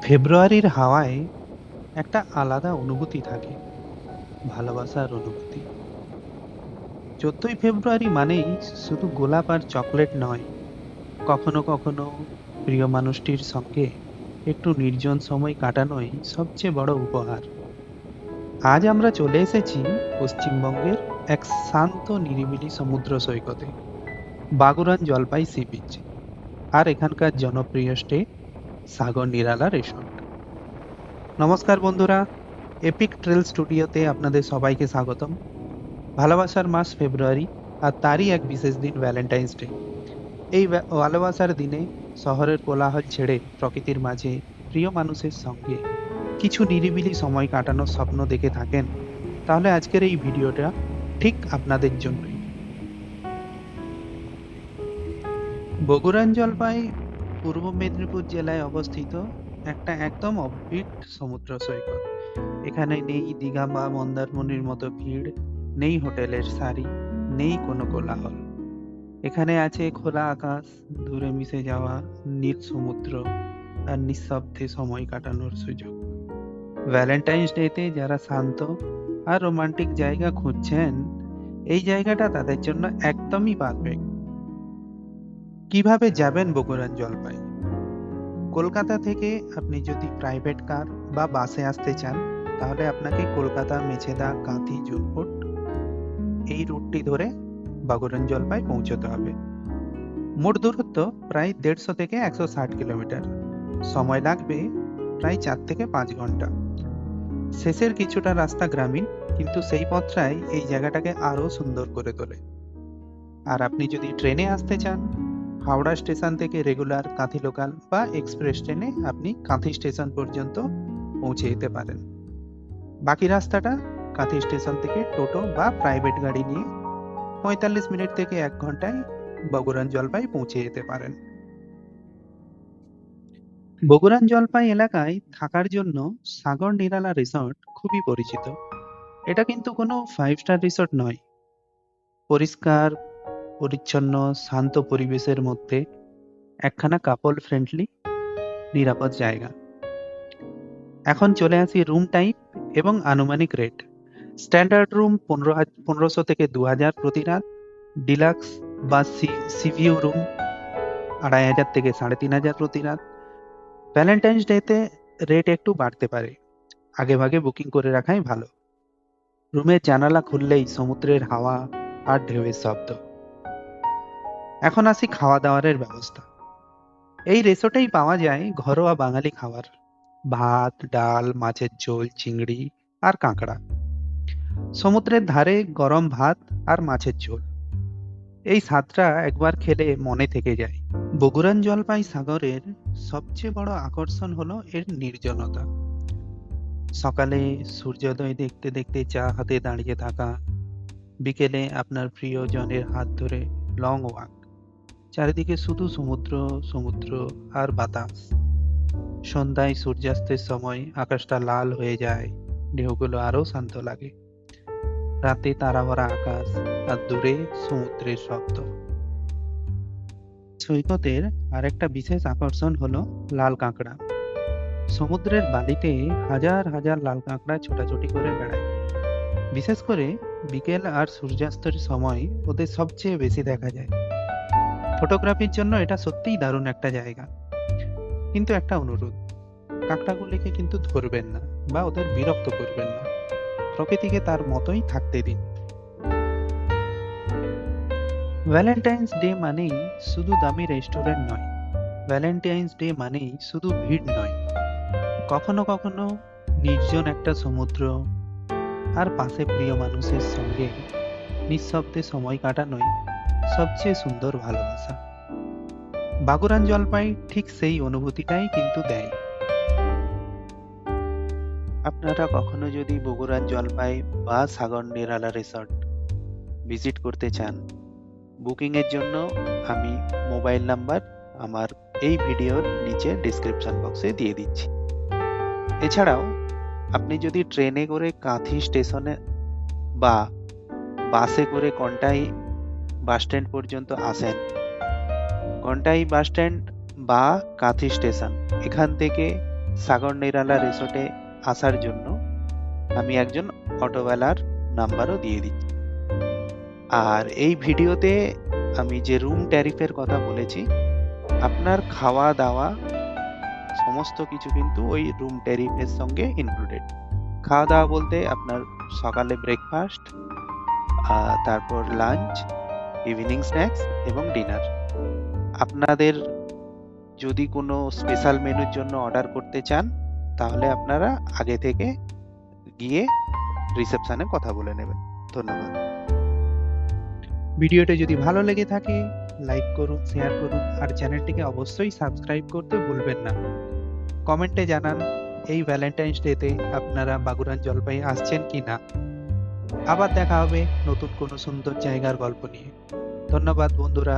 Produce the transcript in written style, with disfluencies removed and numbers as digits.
ফেব্রুয়ারির হাওয়ায় একটা আলাদা অনুভূতি থাকে, ভালোবাসার অনুভূতি। 14ই ফেব্রুয়ারি মানেই শুধু গোলাপ আর চকলেট নয়, কখনো কখনো প্রিয় মানুষটির সঙ্গে একটু নির্জন সময় কাটানোই সবচেয়ে বড় উপহার। আজ আমরা চলে এসেছি পশ্চিমবঙ্গের এক শান্ত নিরিবিলি সমুদ্র সৈকতে, বাগুরান জলপাই সি বিচ, আর এখানকার জনপ্রিয় স্টে সাগর নিরালা রিসর্ট। নমস্কার বন্ধুরা, এপিক ট্রেল স্টুডিওতে আপনাদের সবাইকে স্বাগতম। ভালোবাসার মাস ফেব্রুয়ারি, আর তারই এক বিশেষ দিন ভ্যালেন্টাইন্স ডে। এই ভালোবাসার দিনে শহরের কোলাহল ছেড়ে প্রকৃতির মাঝে প্রিয় মানুষের সঙ্গে কিছু নিরিবিলি সময় কাটানোর স্বপ্ন দেখে থাকেন, তাহলে আজকের এই ভিডিওটা ঠিক আপনাদের জন্যই। বগুড়ান জলপাই পূর্ব মেদিনীপুর জেলায় অবস্থিত একটা একদম অফবিট সমুদ্র সৈকত। এখানে নেই দীঘা বা মন্দারমণির মতো ভিড়, নেই হোটেলের সারি, নেই কোনো কোলাহল। এখানে আছে খোলা আকাশ, দূরে মিশে যাওয়া নীল সমুদ্র, আর নিঃশব্দে সময় কাটানোর সুযোগ। ভ্যালেন্টাইন্স ডেতে যারা শান্ত আর রোমান্টিক জায়গা খুঁজছেন, এই জায়গাটা তাদের জন্য একদমই পারফেক্ট। কিভাবে যাবেন বগুড়ান জলপাই? কলকাতা থেকে আপনি যদি প্রাইভেট কার বা বাসে আসতে চান, তাহলে আপনাকে কলকাতা মেছেদা কাঁথি জুনপুট এই রুটটি ধরে বাগুরান জলপাই পৌঁছতে হবে। মোট দূরত্ব প্রায় 150 থেকে 160 কিলোমিটার। সময় লাগবে প্রায় 4 থেকে 5 ঘন্টা। শেষের কিছুটা রাস্তা গ্রামীণ, কিন্তু সেই পথটাই এই জায়গাটাকে আরো সুন্দর করে তোলে। আর আপনি যদি ট্রেনে আসতে চান, হাওড়া স্টেশন থেকে রেগুলার কাঁথি লোকাল বা এক্সপ্রেস ট্রেনে আপনি কাঁথি স্টেশন পর্যন্ত পৌঁছে যেতে পারেন। বাকি রাস্তাটা কাঁথি স্টেশন থেকে টোটো বা প্রাইভেট গাড়ি নিয়ে 45 মিনিট থেকে 1 ঘন্টায় বগুড়ান জলপাই পৌঁছে যেতে পারেন। বগুড়ান জলপাই এলাকায় থাকার জন্য সাগর নিরালা রিসর্ট খুবই পরিচিত। এটা কিন্তু কোনো 5 স্টার রিসর্ট নয়, পরিষ্কার পরিচ্ছন্ন শান্ত পরিবেশের মধ্যে একখানা কাপল ফ্রেন্ডলি নিরাপদ জায়গা। এখন চলে আসি রুম টাইপ এবং আনুমানিক রেট। স্ট্যান্ডার্ড রুম 1500 থেকে 2000 প্রতি রাত। ডিলাক্স বা সিভিউ রুম 2500 থেকে 3500 প্রতি রাত। ভ্যালেন্টাইন্স ডেতে রেট একটু বাড়তে পারে, আগেভাগে বুকিং করে রাখাই ভালো। রুমের জানালা খুললেই সমুদ্রের হাওয়া আর ঢেউয়ের শব্দ। এখন আসি খাওয়া দাওয়ারের ব্যবস্থা। এই রিসোর্টেই পাওয়া যায় ঘরোয়া বাঙালি খাবার, ভাত, ডাল, মাছের ঝোল, চিংড়ি আর কাঁকড়া। সমুদ্রের ধারে গরম ভাত আর মাছের ঝোল, এই স্বাদটা একবার খেলে মনে থেকে যায়। বগুড়ান জলপাই সাগরের সবচেয়ে বড় আকর্ষণ হলো এর নির্জনতা। সকালে সূর্যোদয় দেখতে দেখতে চা হাতে দাঁড়িয়ে থাকা, বিকেলে আপনার প্রিয়জনের হাত ধরে লং ওয়াক, চারিদিকে শুধু সমুদ্র সমুদ্র আর বাতাস। সন্ধ্যায় সূর্যাস্তের সময় আকাশটা লাল হয়ে যায়, ঢেউগুলো আরো শান্ত লাগে। রাতে তারাভরা আকাশ আর দূরে সমুদ্রের শব্দ। সৈকতের আরেকটা বিশেষ আকর্ষণ হলো লাল কাঁকড়া। সমুদ্রের বালিতে হাজার হাজার লাল কাঁকড়া ছোটাছুটি করে বেড়ায়। বিশেষ করে বিকেল আর সূর্যাস্তের সময় ওদের সবচেয়ে বেশি দেখা যায়। ফটোগ্রাফির জন্য এটা সত্যিই দারুণ একটা জায়গা। কিন্তু একটা অনুরোধ, কাঁকড়াগুলিকে কিন্তু ধরবেন না বা ওদের বিরক্ত করবেন না। প্রকৃতিকে তার মতোই থাকতে দিন। ভ্যালেন্টাইন্স ডে মানেই শুধু দামি রেস্টুরেন্ট নয়, ভ্যালেন্টাইন্স ডে মানেই শুধু ভিড় নয়, কখনো কখনো নির্জন একটা সমুদ্র আর পাশে প্রিয় মানুষের সঙ্গে নিঃশব্দে সময় কাটানোই সবচেয়ে সুন্দর ভালোবাসা। বাগুরান জলপাই ঠিক সেই অনুভূতিটাই কিন্তু দেয়। আপনারা কখনো যদি বগুড়ান জলপাই বা সাগর নিরালা রিসর্ট ভিজিট করতে চান, বুকিং এর জন্য আমি মোবাইল নাম্বার আমার এই ভিডিওর নিচে ডেসক্রিপশন বক্সে দিয়ে দিচ্ছি। এছাড়াও আপনি যদি ট্রেনে করে কাঁথি স্টেশনে বা বাসে করে কন্টাই বাস স্ট্যান্ড পর্যন্ত আসেন, কন্টাই বাস স্ট্যান্ড বা কাঁথি স্টেশন, এখান থেকে সাগর নিরালা রিসোর্টে আসার জন্য আমি একজন অটোওয়ালার নাম্বারও দিয়ে দিচ্ছি। আর এই ভিডিওতে আমি যে রুম ট্যারিফের কথা বলেছি, আপনার খাওয়া দাওয়া সমস্ত কিছু কিন্তু ওই রুম ট্যারিফের সঙ্গে ইনক্লুডেড। খাওয়া দাওয়া বলতে আপনার সকালে ব্রেকফাস্ট, তারপর লাঞ্চ, ইভিনিং স্ন্যাক্স এবং ডিনার। আপনাদের যদি কোনো স্পেশাল মেনুর জন্য অর্ডার করতে চান, তাহলে আপনারা আগে থেকে গিয়ে রিসেপশনে কথা বলে নেবেন। ধন্যবাদ। ভিডিওটা যদি ভালো লেগে থাকে লাইক করুন, শেয়ার করুন আর চ্যানেলটিকে অবশ্যই সাবস্ক্রাইব করতে ভুলবেন না। কমেন্টে জানান এই ভ্যালেন্টাইন্স ডেতে আপনারা বাগুরান জলপাই আসছেন কি না। আবার দেখা হবে নতুন কোনো সুন্দর জায়গার গল্প নিয়ে। ধন্যবাদ বন্ধুরা।